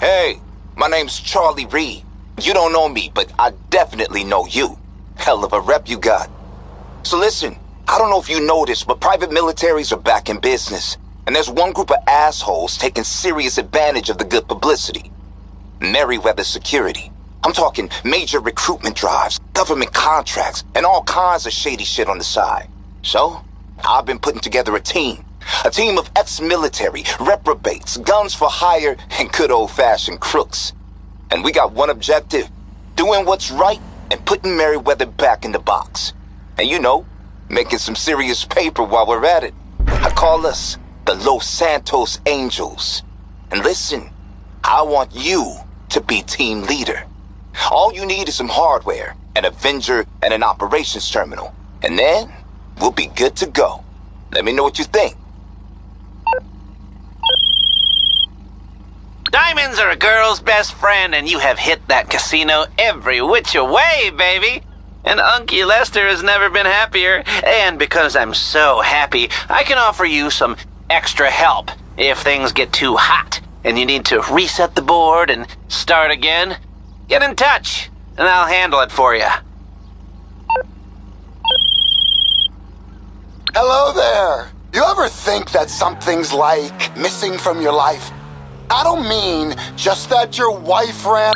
Hey, my name's Charlie Reed. You don't know me, but I definitely know you. Hell of a rep you got. So listen, I don't know if you noticed, but private militaries are back in business. And there's one group of assholes taking serious advantage of the good publicity. Merryweather Security. I'm talking major recruitment drives, government contracts, and all kinds of shady shit on the side. So, I've been putting together a team. A team of ex-military, reprobates, guns for hire, and good old-fashioned crooks. And we got one objective, doing what's right and putting Merryweather back in the box. And you know, making some serious paper while we're at it. I call us the Los Santos Angels. And listen, I want you to be team leader. All you need is some hardware, an Avenger, and an operations terminal. And then, we'll be good to go. Let me know what you think. Diamonds are a girl's best friend, and you have hit that casino every which way, baby. And Unky Lester has never been happier. And because I'm so happy, I can offer you some extra help if things get too hot and you need to reset the board and start again. Get in touch, and I'll handle it for you. Hello there. You ever think that something's like missing from your life? I don't mean just that your wife ran...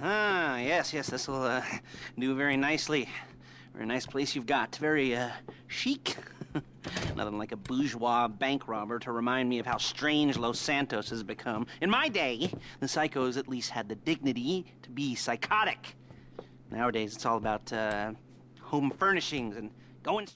Yes, this will do very nicely. Very nice place you've got. Very chic. Nothing like a bourgeois bank robber to remind me of how strange Los Santos has become. In my day, the psychos at least had the dignity to be psychotic. Nowadays, it's all about home furnishings and going...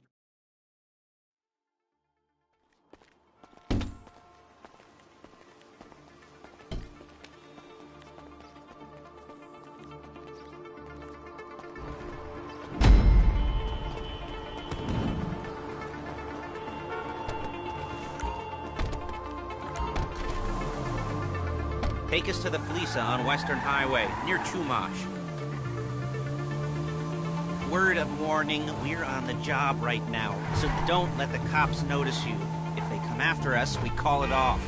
Take us to the Felisa on Western Highway, near Chumash. Word of warning, we're on the job right now, so don't let the cops notice you. If they come after us, we call it off.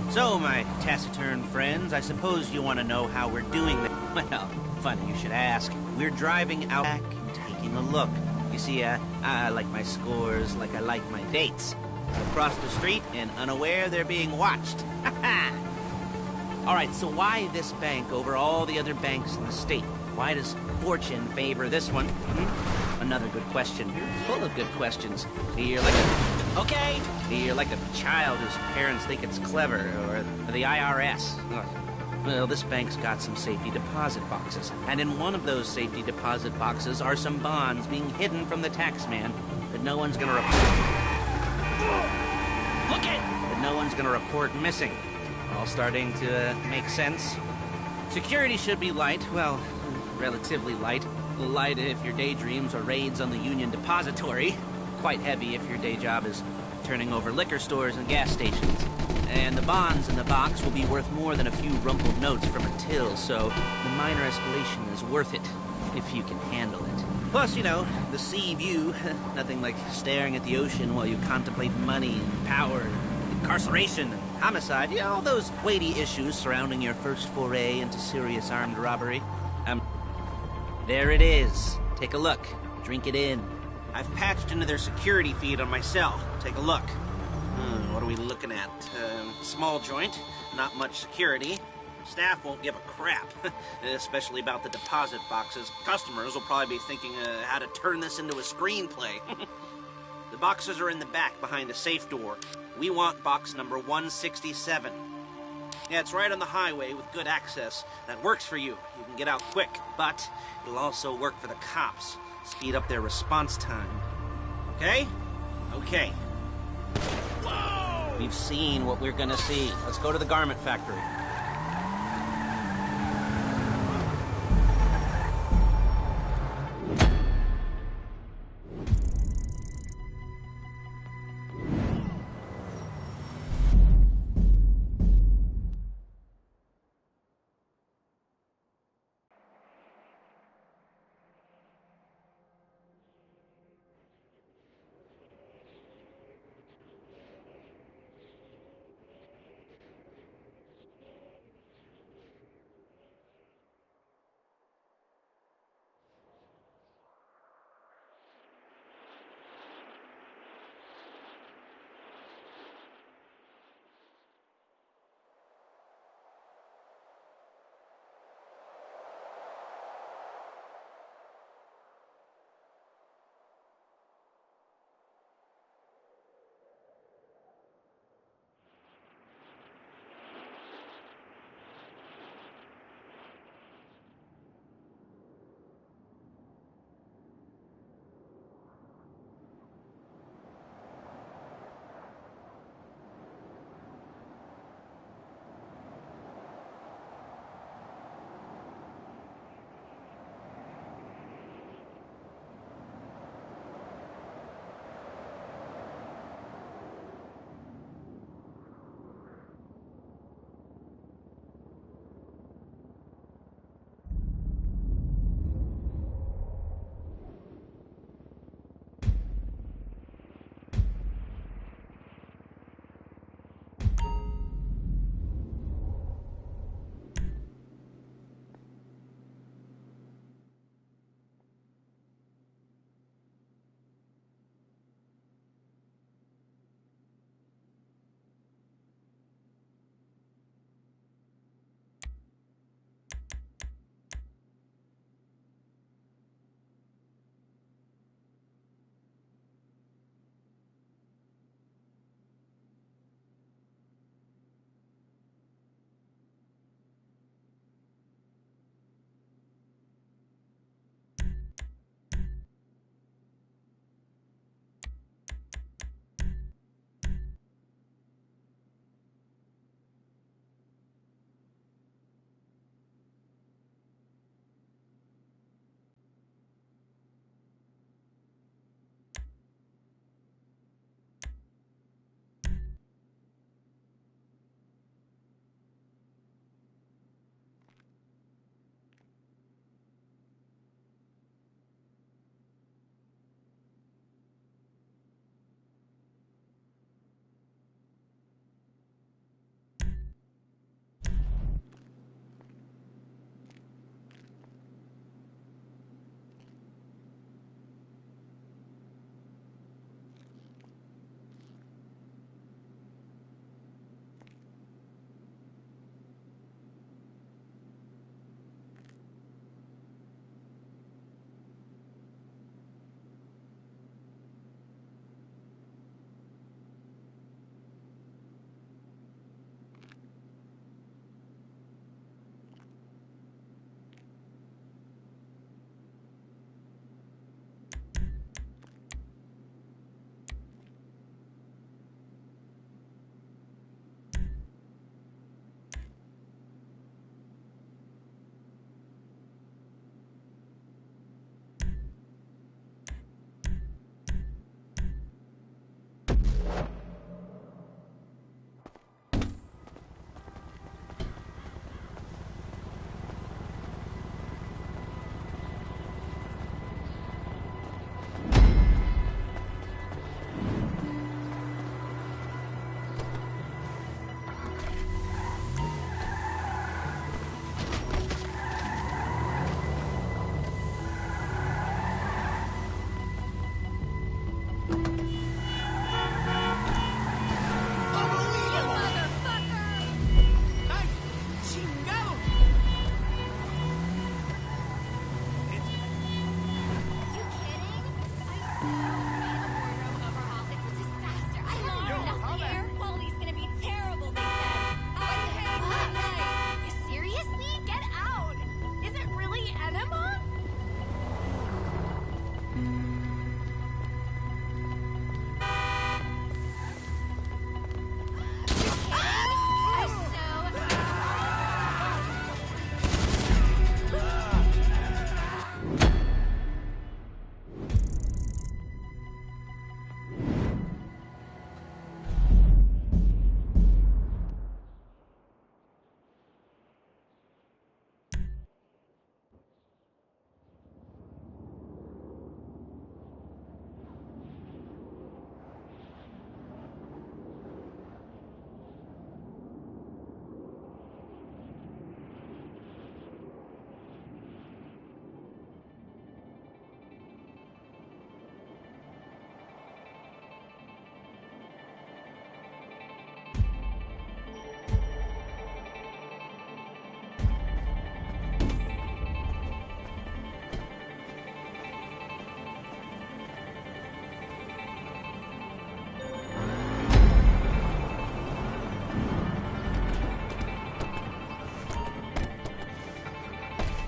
So, my taciturn friends, I suppose you want to know how we're doing this. Well, funny you should ask. We're driving out back and taking a look. You see, I like my scores like I like my dates. Across the street and unaware they're being watched. Alright, so why this bank over all the other banks in the state? Why does fortune favor this one? Another good question. Full of good questions. You're like a... Okay! You're like a child whose parents think it's clever, or the IRS. Well, this bank's got some safety deposit boxes, and in one of those safety deposit boxes are some bonds being hidden from the tax man that no one's gonna report. Look it! That no one's gonna report missing. All starting to make sense. Security should be light, well, relatively light. Light if your daydreams are raids on the Union Depository. Quite heavy if your day job is turning over liquor stores and gas stations. And the bonds in the box will be worth more than a few rumpled notes from a till, so the minor escalation is worth it, if you can handle it. Plus, you know, the sea view, nothing like staring at the ocean while you contemplate money and power and incarceration and homicide, you know, all those weighty issues surrounding your first foray into serious armed robbery. There it is. Take a look. Drink it in. I've patched into their security feed on my cell. Take a look. What are we looking at? Small joint, not much security. Staff won't give a crap, especially about the deposit boxes. Customers will probably be thinking how to turn this into a screenplay. The boxes are in the back behind the safe door. We want box number 167. Yeah, it's right on the highway with good access. That works for you. You can get out quick, but it'll also work for the cops. Speed up their response time. Okay? Okay. Whoa! We've seen what we're gonna see. Let's go to the garment factory.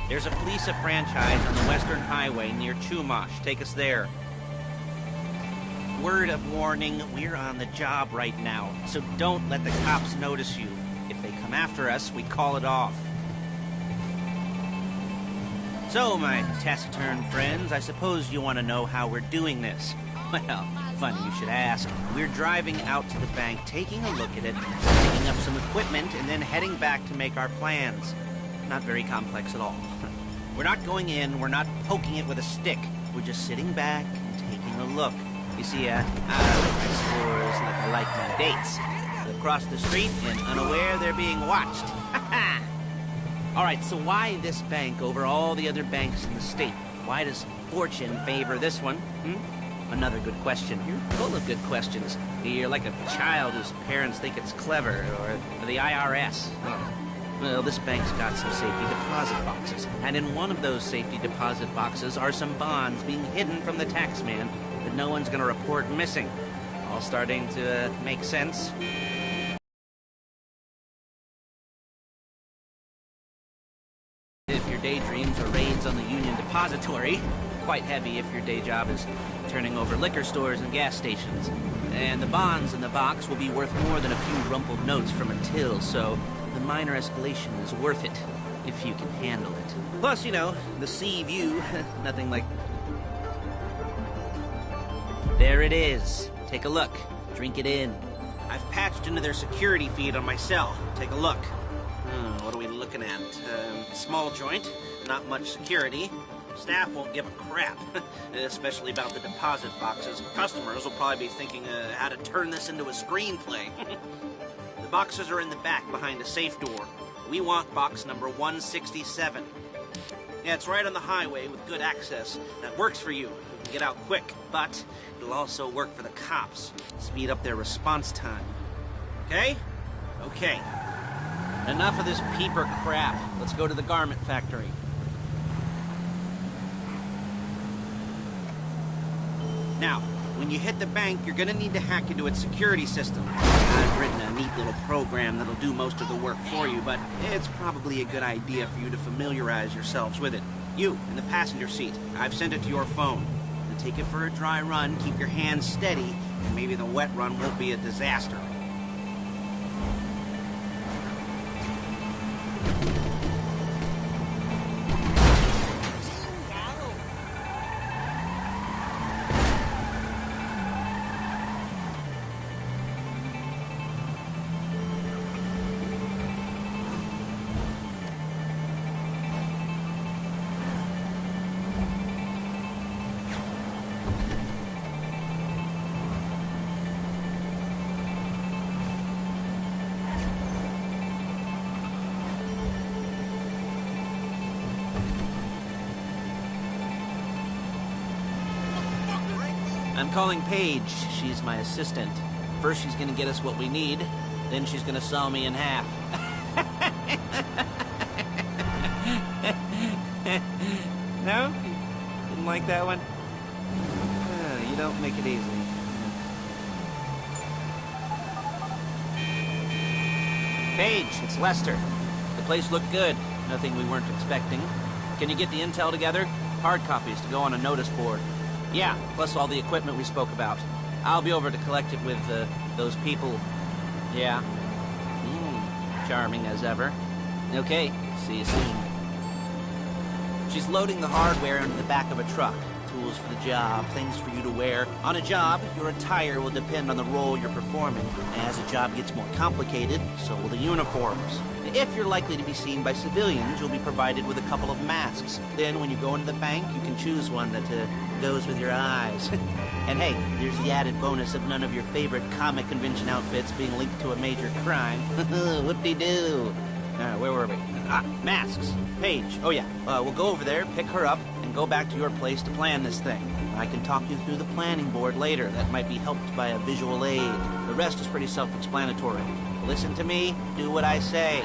There's a Police franchise on the Western Highway near Chumash. Take us there. Word of warning, we're on the job right now, so don't let the cops notice you. If they come after us, we call it off. So, my taciturn friends, I suppose you want to know how we're doing this. Well, funny you should ask. We're driving out to the bank, taking a look at it, picking up some equipment, and then heading back to make our plans. Not very complex at all. We're not going in, we're not poking it with a stick. We're just sitting back and taking a look. You see, I like my dates. Across the street and unaware they're being watched. All right, so why this bank over all the other banks in the state? Why does fortune favor this one? Another good question. You're full of good questions. You're like a child whose parents think it's clever, or the IRS. Well, this bank's got some safety deposit boxes, and in one of those safety deposit boxes are some bonds being hidden from the tax man that no one's gonna report missing. All starting to make sense? If your daydreams are raids on the Union Depository, quite heavy if your day job is turning over liquor stores and gas stations. And the bonds in the box will be worth more than a few rumpled notes from a till, so the minor escalation is worth it, if you can handle it. Plus, you know, the sea view, nothing like... There it is. Take a look. Drink it in. I've patched into their security feed on my cell. Take a look. What are we looking at? Small joint, not much security. Staff won't give a crap, especially about the deposit boxes. Customers will probably be thinking how to turn this into a screenplay. The boxes are in the back behind a safe door. We want box number 167. Yeah, it's right on the highway with good access. That works for you. You can get out quick, but it'll also work for the cops. Speed up their response time. Okay? Okay. Enough of this peeper crap. Let's go to the garment factory. Now, when you hit the bank, you're gonna need to hack into its security system. I've written a neat little program that'll do most of the work for you, but it's probably a good idea for you to familiarize yourselves with it. You, in the passenger seat, I've sent it to your phone. And take it for a dry run, keep your hands steady, and maybe the wet run won't be a disaster. I'm calling Paige. She's my assistant. First she's gonna get us what we need, then she's gonna saw me in half. No? Didn't like that one? You don't make it easy. Paige, it's Lester. The place looked good. Nothing we weren't expecting. Can you get the intel together? Hard copies to go on a notice board. Yeah, plus all the equipment we spoke about. I'll be over to collect it with, those people. Yeah. Charming as ever. Okay, see you soon. She's loading the hardware into the back of a truck. Tools for the job, things for you to wear. On a job, your attire will depend on the role you're performing. As the job gets more complicated, so will the uniforms. If you're likely to be seen by civilians, you'll be provided with a couple of masks. Then when you go into the bank, you can choose one that goes with your eyes. And hey, there's the added bonus of none of your favorite comic convention outfits being linked to a major crime. Whoop-de-doo. Where were we? Masks. Paige. Oh yeah, we'll go over there, pick her up, and go back to your place to plan this thing. I can talk you through the planning board later. That might be helped by a visual aid. The rest is pretty self-explanatory. Listen to me, do what I say.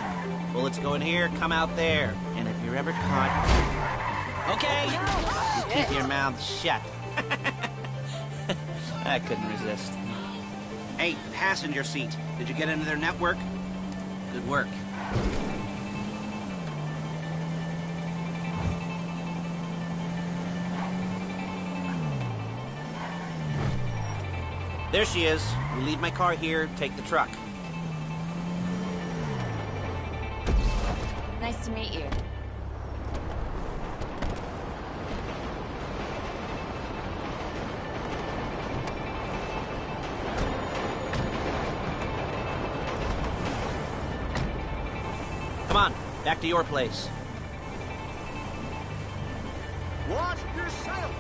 Bullets go in here, come out there. And if you're ever caught... Okay! You keep your mouth shut. I couldn't resist. Hey, passenger seat. Did you get into their network? Good work. There she is. You leave my car here, take the truck. Nice to meet you. Come on, back to your place. Watch yourself!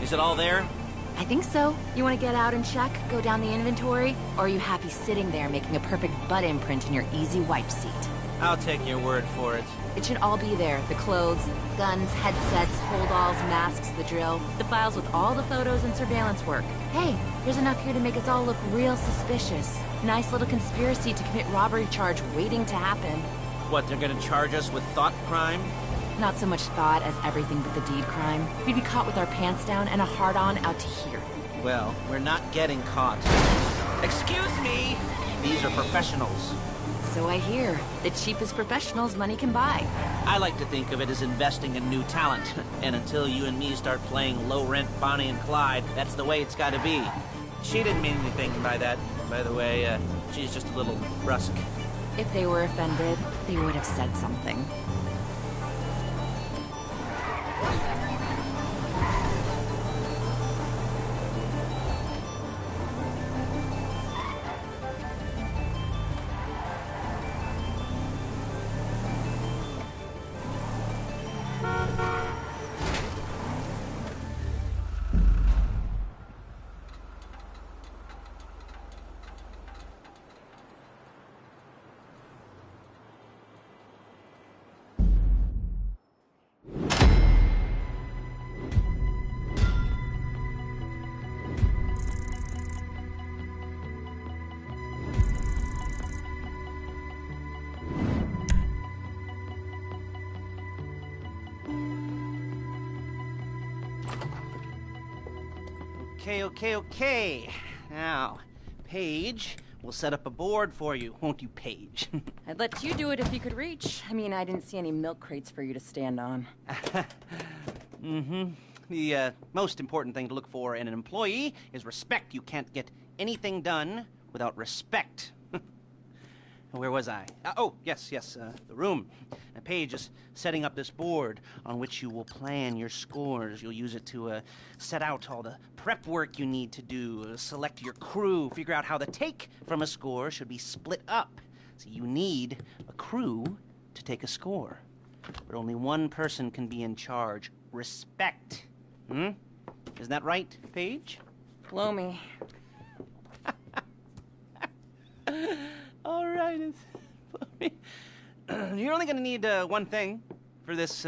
Is it all there? I think so. You want to get out and check, go down the inventory? Or are you happy sitting there making a perfect butt imprint in your easy wipe seat? I'll take your word for it. It should all be there. The clothes, guns, headsets, holdalls, masks, the drill. The files with all the photos and surveillance work. Hey, there's enough here to make us all look real suspicious. Nice little conspiracy to commit robbery charge waiting to happen. What, they're gonna charge us with thought crime? Not so much thought as everything but the deed crime. We'd be caught with our pants down and a hard-on out to here. Well, we're not getting caught. Excuse me! These are professionals. So I hear. The cheapest professionals money can buy. I like to think of it as investing in new talent. And until you and me start playing low-rent Bonnie and Clyde, that's the way it's gotta be. She didn't mean anything by that, by the way. She's just a little brusque. If they were offended, they would have said something. Okay. Now, Paige, we'll set up a board for you, won't you, Paige? I'd let you do it if you could reach. I mean, I didn't see any milk crates for you to stand on. The most important thing to look for in an employee is respect. You can't get anything done without respect. Where was I? Yes, the room. Now, Paige is setting up this board on which you will plan your scores. You'll use it to set out all the prep work you need to do, select your crew, figure out how the take from a score should be split up. So you need a crew to take a score. But only one person can be in charge. Respect. Isn't that right, Paige? Blow me. All right, you're only going to need one thing for this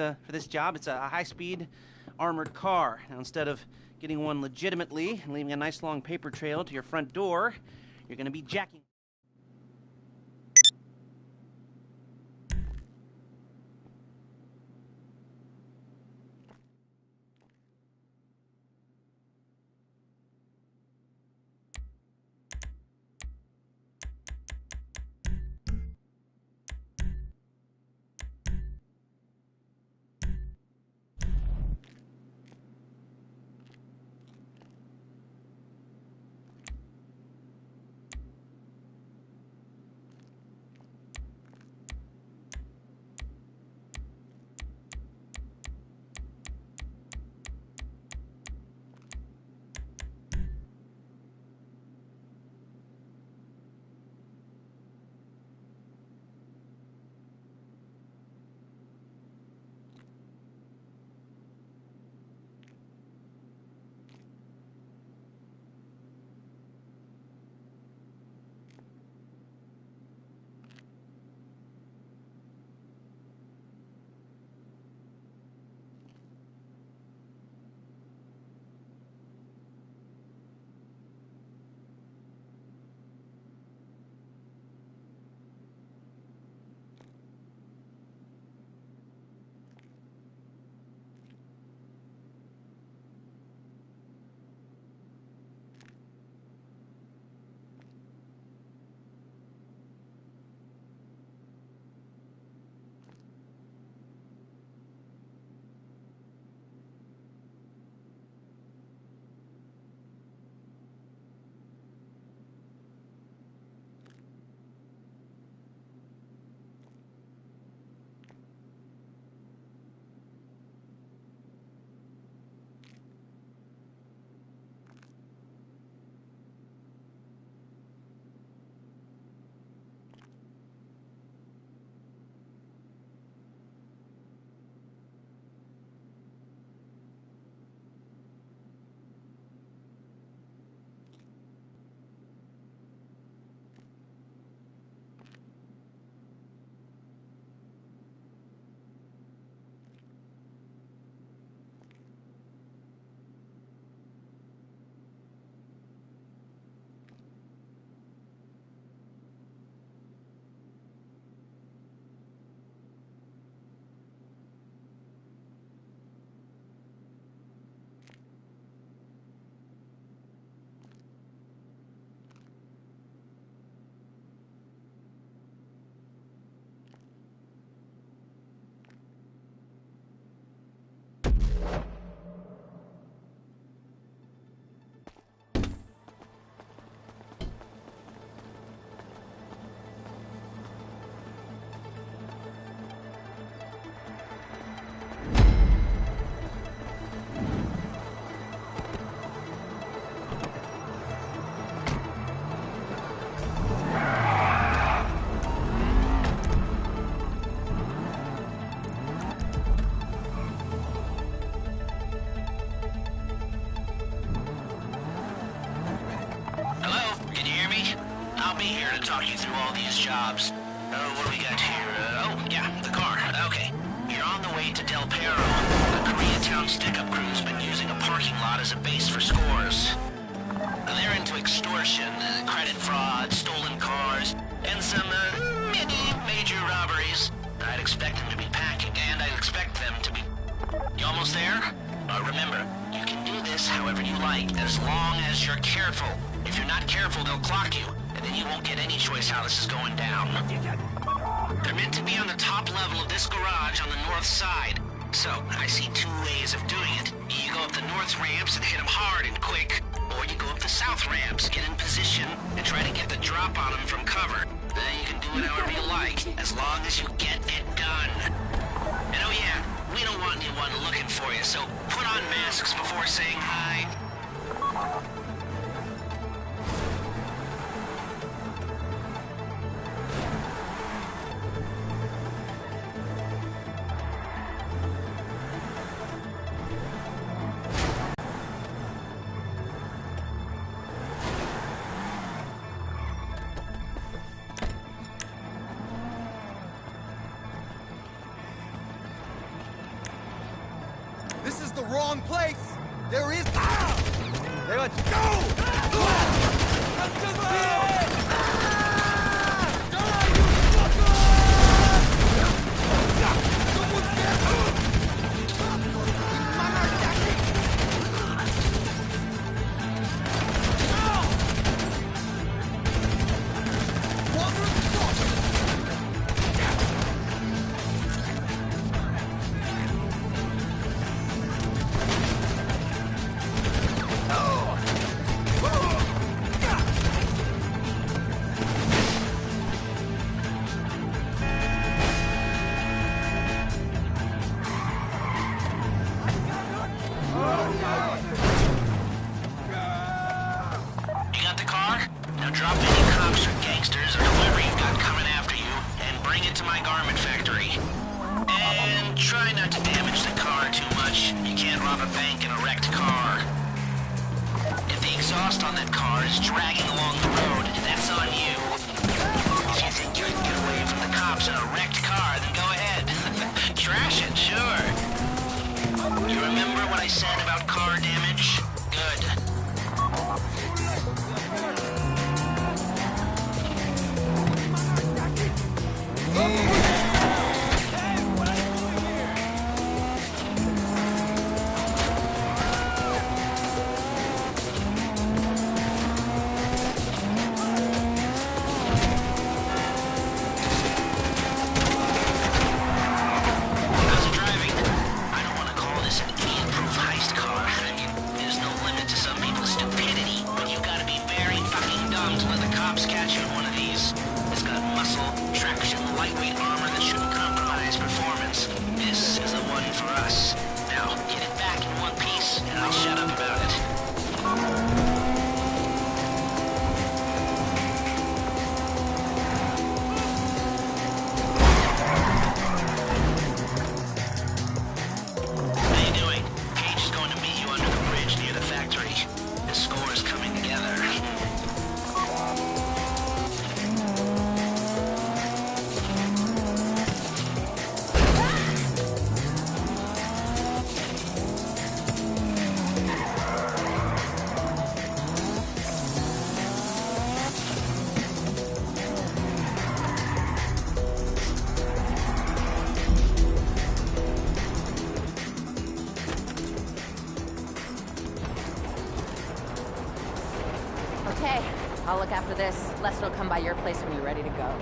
job. It's a high-speed armored car. Now, instead of getting one legitimately and leaving a nice long paper trail to your front door, you're going to be jacking. I'll be here to talk you through all these jobs. What do we got here? Oh, yeah, the car. Okay. You're on the way to Del Perro. A Koreatown stick-up crew's been using a parking lot as a base for scores. They're into extortion, credit fraud, stolen cars, and some, major robberies. I'd expect them to be packing, and I'd expect them to be... You almost there? Remember, you can do this however you like, as long as you're careful. If you're not careful, they'll clock you, and then you won't get any choice how this is going down. They're meant to be on the top level of this garage on the north side. So, I see two ways of doing it. You go up the north ramps and hit them hard and quick, or you go up the south ramps, get in position, and try to get the drop on them from cover. Then you can do it however you like, as long as you get it done. And oh yeah, we don't want anyone looking for you, so put on masks before saying hi. This is the wrong place! There is... Hey, let's go! Let's just do it! Die, you fucker! Someone's there! Mama, Jackie! Water stop! Drop any cops or gangsters or whoever you've got coming after you, and bring it to my garment factory. And try not to damage the car too much. You can't rob a bank in a wrecked car. If the exhaust on that car is dragging along the road, that's on you. If you think you can get away from the cops in a wrecked car, then go ahead. Trash it, sure. You remember what I said about car damage? Good. Okay, I'll look after this. Lester will come by your place when you're ready to go.